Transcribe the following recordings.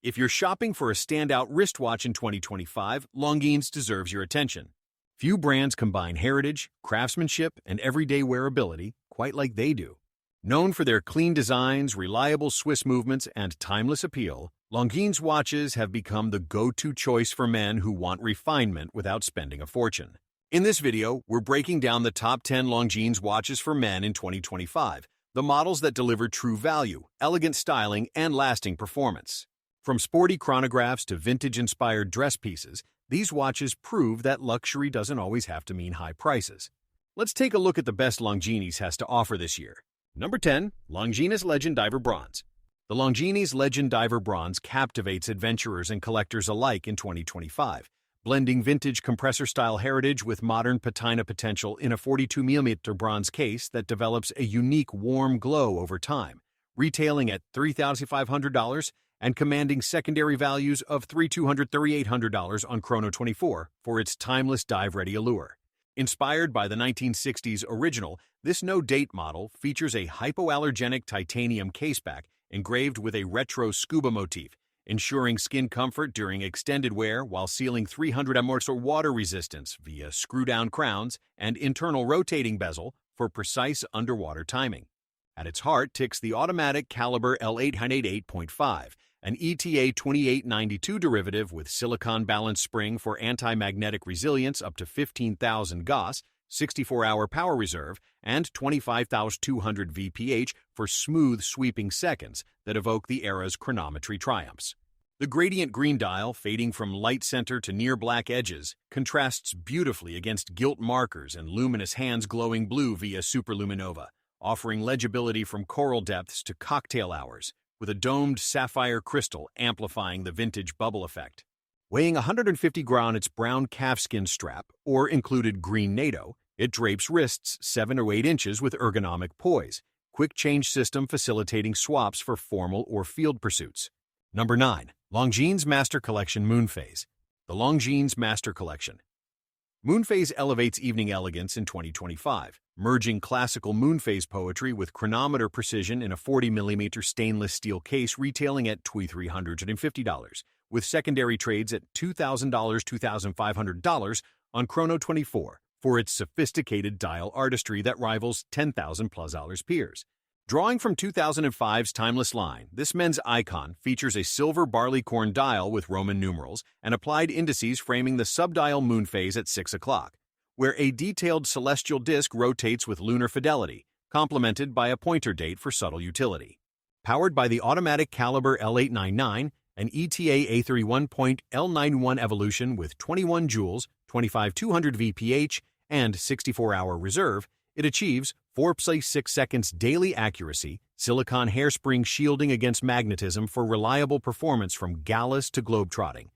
If you're shopping for a standout wristwatch in 2025, Longines deserves your attention. Few brands combine heritage, craftsmanship, and everyday wearability quite like they do. Known for their clean designs, reliable Swiss movements, and timeless appeal, Longines watches have become the go-to choice for men who want refinement without spending a fortune. In this video, we're breaking down the top 10 Longines watches for men in 2025, the models that deliver true value, elegant styling, and lasting performance. From sporty chronographs to vintage-inspired dress pieces, these watches prove that luxury doesn't always have to mean high prices. Let's take a look at the best Longines has to offer this year. Number 10. Longines Legend Diver Bronze. The Longines Legend Diver Bronze captivates adventurers and collectors alike in 2025, blending vintage compressor-style heritage with modern patina potential in a 42mm bronze case that develops a unique warm glow over time, retailing at $3,500 and commanding secondary values of $3,200–$3,800 on Chrono24 for its timeless dive-ready allure. Inspired by the 1960s original, this no-date model features a hypoallergenic titanium caseback engraved with a retro scuba motif, ensuring skin comfort during extended wear while sealing 300 mm's water resistance via screw-down crowns and internal rotating bezel for precise underwater timing. At its heart ticks the automatic caliber L888.5, an ETA 2892 derivative with silicon-balanced spring for anti-magnetic resilience up to 15,000 Gauss, 64-hour power reserve, and 25,200 VPH for smooth sweeping seconds that evoke the era's chronometry triumphs. The gradient green dial, fading from light center to near black edges, contrasts beautifully against gilt markers and luminous hands glowing blue via superluminova, offering legibility from coral depths to cocktail hours, with a domed sapphire crystal amplifying the vintage bubble effect. Weighing 150 grams on its brown calfskin strap, or included green NATO, it drapes wrists 7 or 8 inches with ergonomic poise, quick change system facilitating swaps for formal or field pursuits. Number 9. Longines Master Collection Moonphase. The Longines Master Collection. Moonphase elevates evening elegance in 2025, merging classical Moonphase poetry with chronometer precision in a 40mm stainless steel case retailing at $2,350, with secondary trades at $2,000–$2,500 on Chrono24 for its sophisticated dial artistry that rivals $10,000+ peers. Drawing from 2005's timeless line, this men's icon features a silver barleycorn dial with Roman numerals and applied indices framing the subdial Moonphase at 6 o'clock, where a detailed celestial disk rotates with lunar fidelity, complemented by a pointer date for subtle utility. Powered by the automatic caliber L899, an ETA A31.L91 evolution with 21 joules, 25,200 VPH, and 64-hour reserve, it achieves 4.6 seconds daily accuracy, silicon hairspring shielding against magnetism for reliable performance from galas to globetrotting.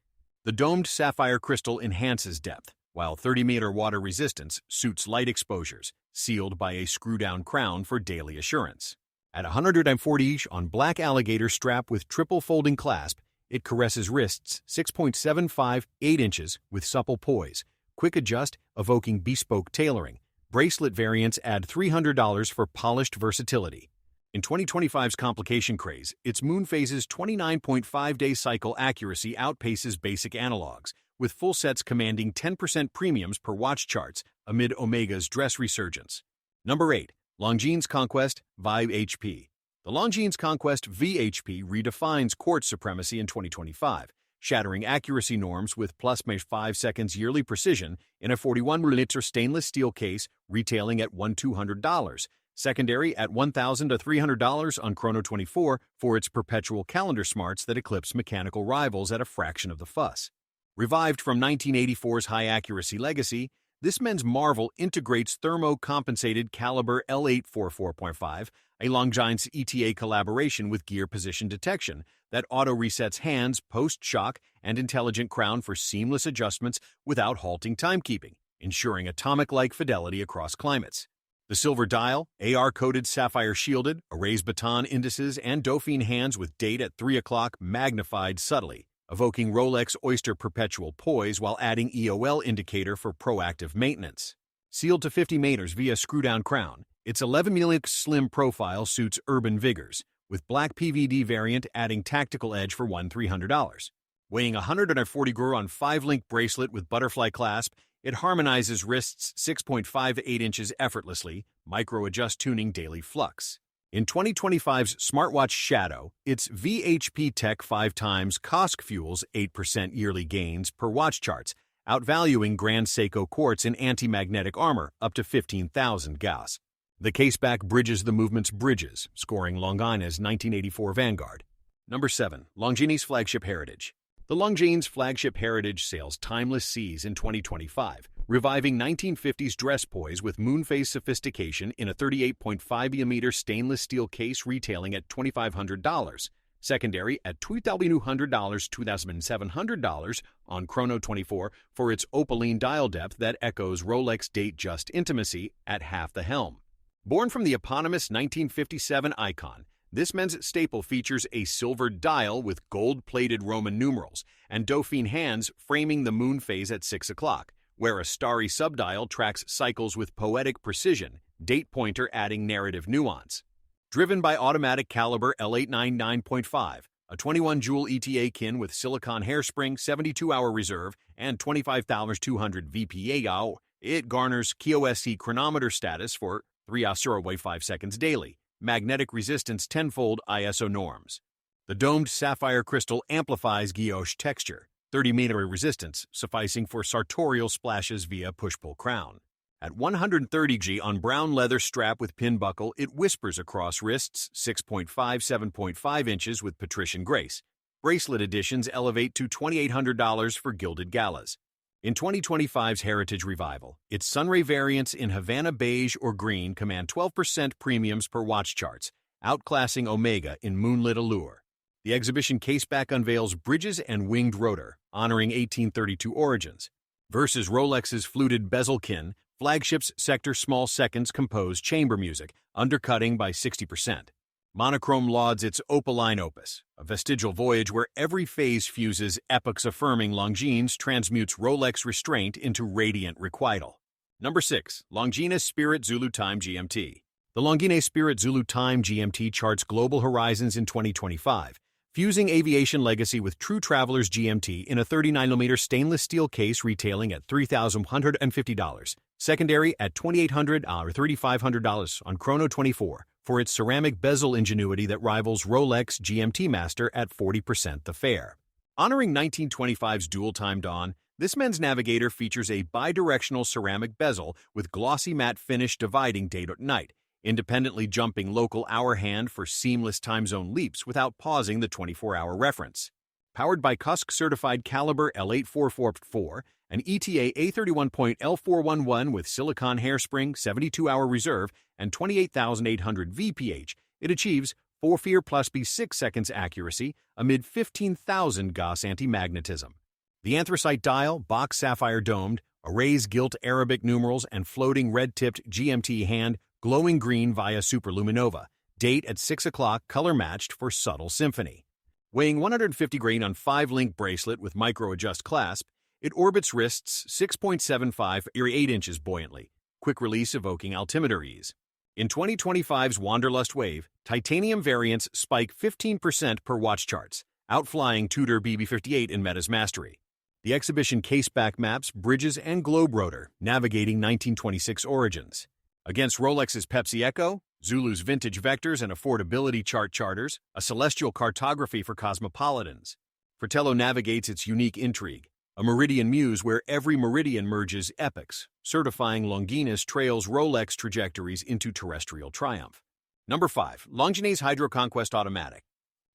The domed sapphire crystal enhances depth, while 30-meter water resistance suits light exposures, sealed by a screw-down crown for daily assurance. At 140 on black alligator strap with triple folding clasp, it caresses wrists 6.75–8 inches with supple poise, quick adjust evoking bespoke tailoring. Bracelet variants add $300 for polished versatility. In 2025's complication craze, its Moonphase's 29.5-day cycle accuracy outpaces basic analogs, with full sets commanding 10% premiums per watch charts amid Omega's dress resurgence. Number 8. Longines Conquest V.H.P. The Longines Conquest V.H.P. redefines quartz supremacy in 2025, shattering accuracy norms with +5 seconds yearly precision in a 41mm stainless steel case retailing at $1,200, secondary at $1,000–$300 on Chrono24 for its perpetual calendar smarts that eclipse mechanical rivals at a fraction of the fuss. Revived from 1984's high-accuracy legacy, this men's marvel integrates thermo-compensated caliber L844.5, a Longines ETA collaboration with gear position detection that auto-resets hands post-shock and intelligent crown for seamless adjustments without halting timekeeping, ensuring atomic-like fidelity across climates. The silver dial, AR-coated sapphire shielded, arrays baton indices, and Dauphine hands with date at 3 o'clock magnified subtly, evoking Rolex Oyster perpetual poise while adding EOL indicator for proactive maintenance. Sealed to 50 meters via screw-down crown, its 11mm slim profile suits urban vigors, with black PVD variant adding tactical edge for $1,300. Weighing 140 gr on 5-link bracelet with butterfly clasp, it harmonizes wrists 6.5 to 8 inches effortlessly, micro-adjust tuning daily flux. In 2025's smartwatch shadow, its V.H.P tech 5 times COSC fuels 8% yearly gains per watch charts, outvaluing Grand Seiko quartz in anti-magnetic armor up to 15,000 Gauss. The caseback bridges the movement's bridges, scoring Longines 1984 Vanguard. Number 7. Longines Flagship Heritage. The Longines Flagship Heritage sails timeless seas in 2025, reviving 1950s dress poise with Moonphase sophistication in a 38.5mm stainless steel case retailing at $2,500, secondary at $2,200 $2,700 on Chrono 24 for its opaline dial depth that echoes Rolex date-just intimacy at half the helm. Born from the eponymous 1957 icon, this men's staple features a silvered dial with gold-plated Roman numerals and Dauphine hands framing the Moonphase at 6 o'clock, where a starry subdial tracks cycles with poetic precision, date pointer adding narrative nuance. Driven by automatic caliber L899.5, a 21-jewel ETA kin with silicon hairspring, 72-hour reserve, and 25,200 VPA, it garners QoS chronometer status for 3 hours 5 seconds daily, magnetic resistance tenfold ISO norms. The domed sapphire crystal amplifies guilloche texture, 30-meter resistance sufficing for sartorial splashes via push-pull crown. At 130 G on brown leather strap with pin buckle, it whispers across wrists 6.5-7.5 inches with patrician grace. Bracelet editions elevate to $2,800 for gilded galas. In 2025's Heritage Revival, its Sunray variants in Havana beige or green command 12% premiums per watch charts, outclassing Omega in moonlit allure. The exhibition caseback unveils bridges and winged rotor, honoring 1832 origins. Versus Rolex's fluted bezelkin, Flagship's sector small seconds compose chamber music, undercutting by 60%. Monochrome lauds its opaline opus, a vestigial voyage where every phase fuses epochs-affirming Longines transmutes Rolex restraint into radiant requital. Number 6. Longines Spirit Zulu Time GMT. The Longines Spirit Zulu Time GMT charts global horizons in 2025, fusing aviation legacy with true traveler's GMT in a 39mm stainless steel case retailing at $3,150, secondary at $2,800 or $3,500 on Chrono 24 for its ceramic bezel ingenuity that rivals Rolex GMT Master at 40% the fare. Honoring 1925's dual-time dawn, this men's navigator features a bidirectional ceramic bezel with glossy matte finish dividing day to night, independently jumping local hour hand for seamless time zone leaps without pausing the 24-hour reference. Powered by COSC-certified caliber L844 and ETA A31.L411 with silicon hairspring, 72-hour reserve, and 28,800 VPH, it achieves 4 plus B6 seconds accuracy amid 15,000 Gauss anti-magnetism. The anthracite dial, box sapphire domed, arrays gilt Arabic numerals, and floating red-tipped GMT hand glowing green via superluminova, date at 6 o'clock color-matched for subtle symphony. Weighing 150 grain on 5-link bracelet with micro-adjust clasp, it orbits wrists 6.75 or 8 inches buoyantly, quick release evoking altimeter ease. In 2025's Wanderlust Wave, titanium variants spike 15% per watch charts, outflying Tudor BB58 in Meta's mastery. The exhibition caseback maps bridges and globe rotor, navigating 1926 origins. Against Rolex's Pepsi Echo, Zulu's vintage vectors and affordability chart charters, a celestial cartography for cosmopolitans. Fratello navigates its unique intrigue, a meridian muse where every meridian merges epochs, certifying Longines trails Rolex trajectories into terrestrial triumph. Number 5. Longines HydroConquest Automatic.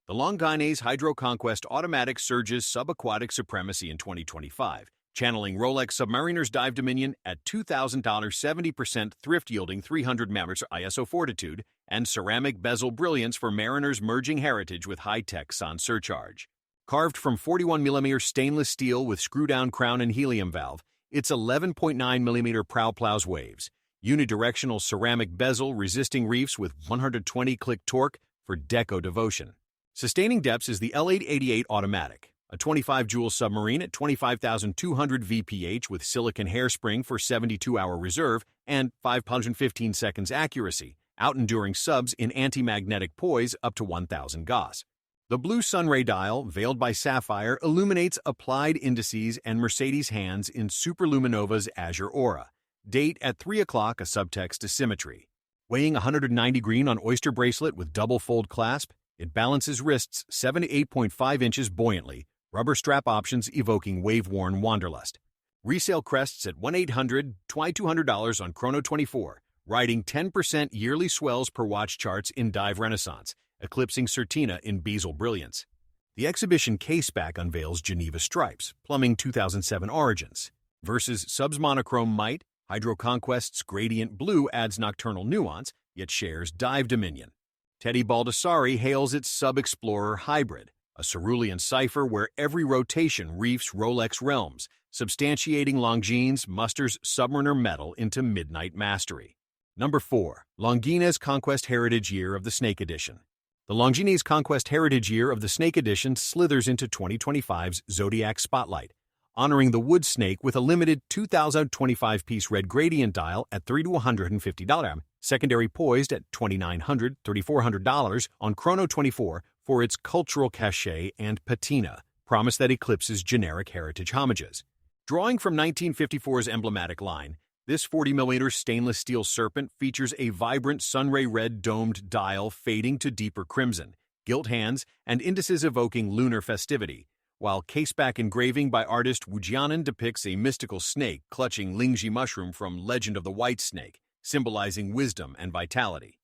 The Longines HydroConquest Automatic surges subaquatic supremacy in 2025, channeling Rolex Submariner's dive dominion at $2,000 70% thrift yielding 300 members ISO fortitude and ceramic bezel brilliance for mariners merging heritage with high-tech sans surcharge. Carved from 41mm stainless steel with screw-down crown and helium valve, its 11.9mm prow plows waves, unidirectional ceramic bezel resisting reefs with 120-click torque for deco devotion. Sustaining depths is the L888 Automatic, a 25-jewel submarine at 25,200 VPH with silicon hairspring for 72-hour reserve and 515 seconds accuracy, out-enduring subs in anti-magnetic poise up to 1,000 Gauss. The blue sunray dial, veiled by sapphire, illuminates applied indices and Mercedes hands in Superluminova's azure aura. Date at 3 o'clock, a subtext to symmetry. Weighing 190 green on oyster bracelet with double fold clasp, it balances wrists 7 to 8.5 inches buoyantly, rubber strap options evoking wave-worn wanderlust. Resale crests at $1-800-$200 on Chrono24, riding 10% yearly swells per watch charts in Dive Renaissance, eclipsing Certina in bezel brilliance. The exhibition caseback unveils Geneva Stripes, plumbing 2007 origins. Versus Sub's monochrome might, HydroConquest's gradient blue adds nocturnal nuance, yet shares dive dominion. Teddy Baldessari hails its Sub-Explorer hybrid, a cerulean cipher where every rotation reefs Rolex realms, substantiating Longines musters Submariner metal into midnight mastery. Number 4. Longines Conquest Heritage Year of the Snake Edition. The Longines Conquest Heritage Year of the Snake Edition slithers into 2025's Zodiac Spotlight, honoring the wood snake with a limited 2,025-piece red gradient dial at $3,250, secondary poised at $2,900-$3,400 on Chrono24 for its cultural cachet and patina, promise that eclipses generic heritage homages. Drawing from 1954's emblematic line, this 40mm stainless steel serpent features a vibrant sunray red domed dial fading to deeper crimson, gilt hands, and indices evoking lunar festivity, while caseback engraving by artist Wujianan depicts a mystical snake clutching Lingji mushroom from Legend of the White Snake, symbolizing wisdom and vitality.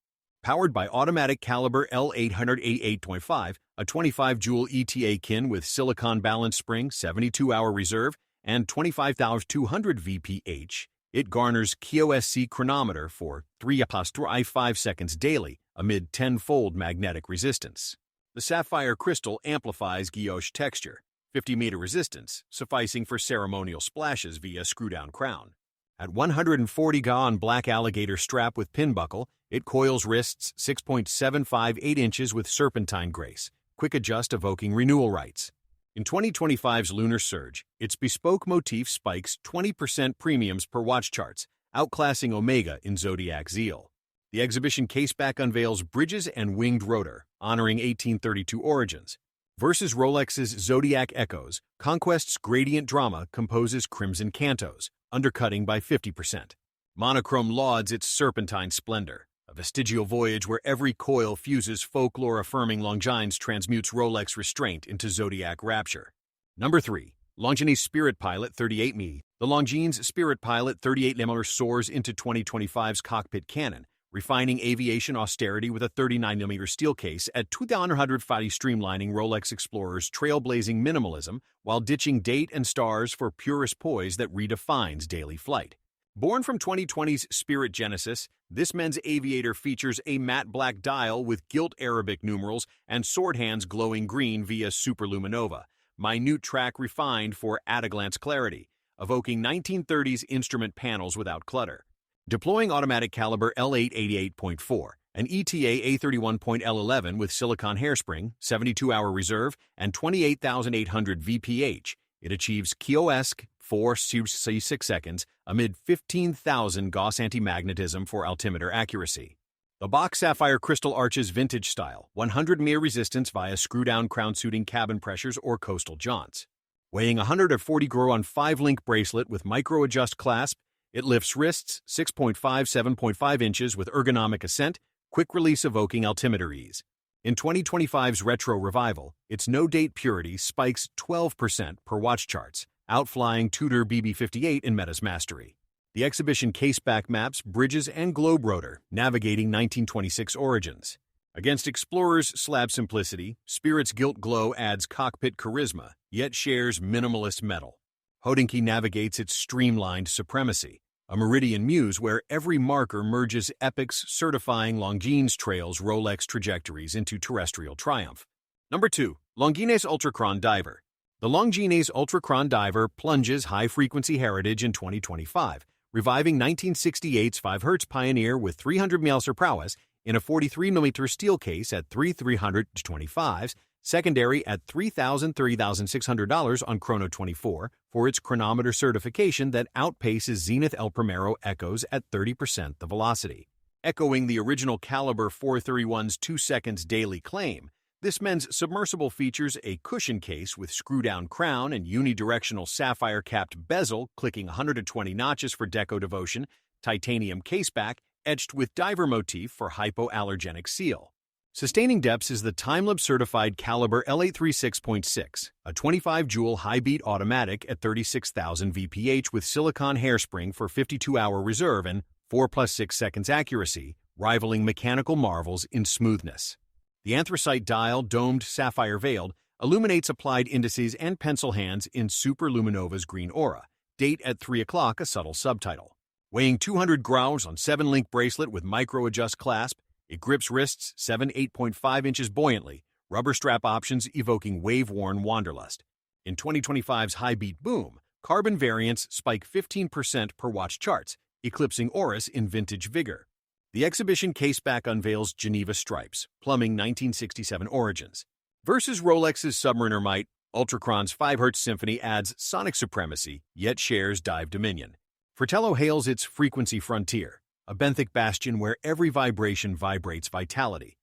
Powered by automatic caliber L888.5, a 25-jewel ETA kin with silicon balance spring, 72-hour reserve, and 25,200 VPH, it garners QoSC chronometer for 3.5 seconds daily amid 10-fold magnetic resistance. The sapphire crystal amplifies guilloche texture, 50-meter resistance, sufficing for ceremonial splashes via screw-down crown. At 140 Ga on black alligator strap with pin buckle, it coils wrists 6.758 inches with serpentine grace, quick adjust evoking renewal rights. In 2025's Lunar Surge, its bespoke motif spikes 20% premiums per watch charts, outclassing Omega in Zodiac Zeal. The exhibition caseback unveils bridges and winged rotor, honoring 1832 origins. Versus Rolex's Zodiac Echoes, Conquest's gradient drama composes crimson cantos, undercutting by 50%. Monochrome lauds its serpentine splendor, a vestigial voyage where every coil fuses folklore-affirming Longines transmutes Rolex restraint into Zodiac rapture. Number 3. Longines Spirit Pilot 38mm. The Longines Spirit Pilot 38mm soars into 2025's cockpit canon, refining aviation austerity with a 39mm steel case at 2,150, streamlining Rolex Explorer's trailblazing minimalism while ditching date and stars for purest poise that redefines daily flight. Born from 2020's Spirit Genesis, this men's aviator features a matte black dial with gilt Arabic numerals and sword hands glowing green via Superluminova, minute track refined for at-a-glance clarity, evoking 1930s instrument panels without clutter. Deploying automatic caliber L888.4, an ETA A31.L11 with silicon hairspring, 72-hour reserve, and 28,800 VPH, it achieves kiosk 4.6 seconds amid 15,000 Gauss anti-magnetism for altimeter accuracy. The box sapphire crystal arches vintage style, 100 mir resistance via screw-down crown-suiting cabin pressures or coastal jaunts. Weighing 140 gr on 5-link bracelet with micro-adjust clasp, it lifts wrists 6.5-7.5 inches with ergonomic ascent, quick release evoking altimeter ease. In 2025's retro revival, its no-date purity spikes 12% per watch charts, outflying Tudor BB58 in Meta's mastery. The exhibition caseback maps bridges and globe rotor, navigating 1926 origins. Against Explorer's slab simplicity, Spirit's gilt glow adds cockpit charisma, yet shares minimalist metal. Hodinkee navigates its streamlined supremacy, a meridian muse where every marker merges epochs certifying Longines trails Rolex trajectories into terrestrial triumph. Number 2. Longines Ultra-Chron Diver. The Longines Ultra-Chron Diver plunges high-frequency heritage in 2025, reviving 1968's 5 Hz pioneer with 300 ms prowess in a 43mm steel case at $3,325, secondary at $3,600 on Chrono24 for its chronometer certification that outpaces Zenith El Primero Echoes at 30% the velocity. Echoing the original Caliber 431's 2 seconds daily claim, this men's submersible features a cushion case with screw-down crown and unidirectional sapphire-capped bezel clicking 120 notches for deco devotion, titanium caseback etched with diver motif for hypoallergenic seal. Sustaining depths is the time-lapse certified Caliber L836.6, a 25-joule high-beat automatic at 36,000 VPH with silicone hairspring for 52-hour reserve and 4+6 seconds accuracy, rivaling mechanical marvels in smoothness. The anthracite dial, domed, sapphire-veiled, illuminates applied indices and pencil hands in Superluminova's green aura. Date at 3 o'clock, a subtle subtitle. Weighing 200 grams on 7-link bracelet with micro-adjust clasp, it grips wrists 8.5 inches buoyantly, rubber strap options evoking wave-worn wanderlust. In 2025's high-beat boom, carbon variants spike 15% per watch charts, eclipsing Oris in vintage vigor. The exhibition caseback unveils Geneva stripes, plumbing 1967 origins. Versus Rolex's Submariner Might, Ultra-Chron's 5 Hz Symphony adds sonic supremacy, yet shares dive dominion. Fratello hails its frequency frontier, a benthic bastion where every vibration vibrates vitality.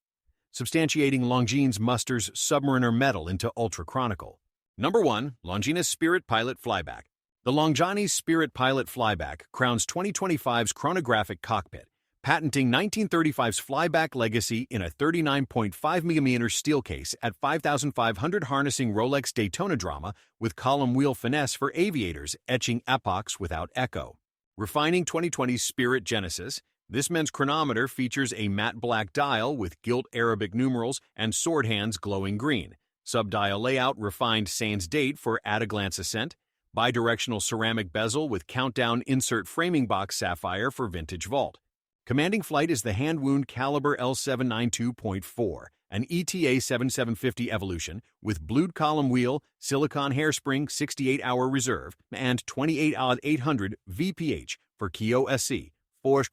Substantiating Longines musters Submariner metal into Ultra-Chronicle. Number 1. Longines Spirit Pilot Flyback. The Longines Spirit Pilot Flyback crowns 2025's chronographic cockpit, patenting 1935's Flyback legacy in a 39.5mm steel case at 5,500, harnessing Rolex Daytona drama with column wheel finesse for aviators, etching epochs without echo. Refining 2020's Spirit Genesis, this men's chronometer features a matte black dial with gilt Arabic numerals and sword hands glowing green. Subdial layout refined Saints date for at-a-glance ascent. Bidirectional ceramic bezel with countdown insert framing box sapphire for vintage vault. Commanding flight is the hand-wound Caliber L792.4, an ETA 7750 Evolution with blued column wheel, silicone hairspring 68-hour reserve, and 28,800 VPH for QoSC, 4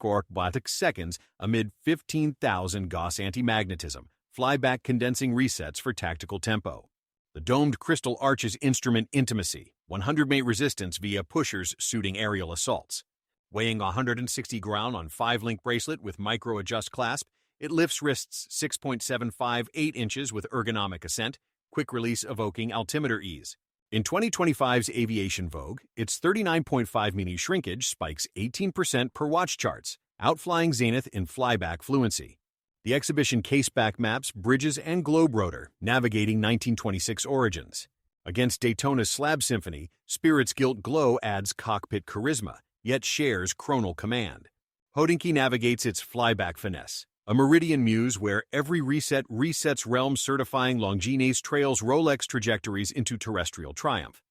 seconds amid 15,000 Gauss anti-magnetism, flyback condensing resets for tactical tempo. The domed crystal arches instrument intimacy, 100 resistance via pushers suiting aerial assaults. Weighing 160 grams on 5-link bracelet with micro-adjust clasp, it lifts wrists 6.758 inches with ergonomic ascent, quick release evoking altimeter ease. In 2025's Aviation Vogue, its 39.5mm shrinkage spikes 18% per watch charts, outflying Zenith in flyback fluency. The exhibition caseback maps bridges and globe rotor, navigating 1926 origins. Against Daytona's Slab Symphony, Spirit's gilt glow adds cockpit charisma, yet shares chronal command. Hodinkee navigates its flyback finesse, a meridian muse where every reset resets realms, certifying Longines trails Rolex trajectories into terrestrial triumph.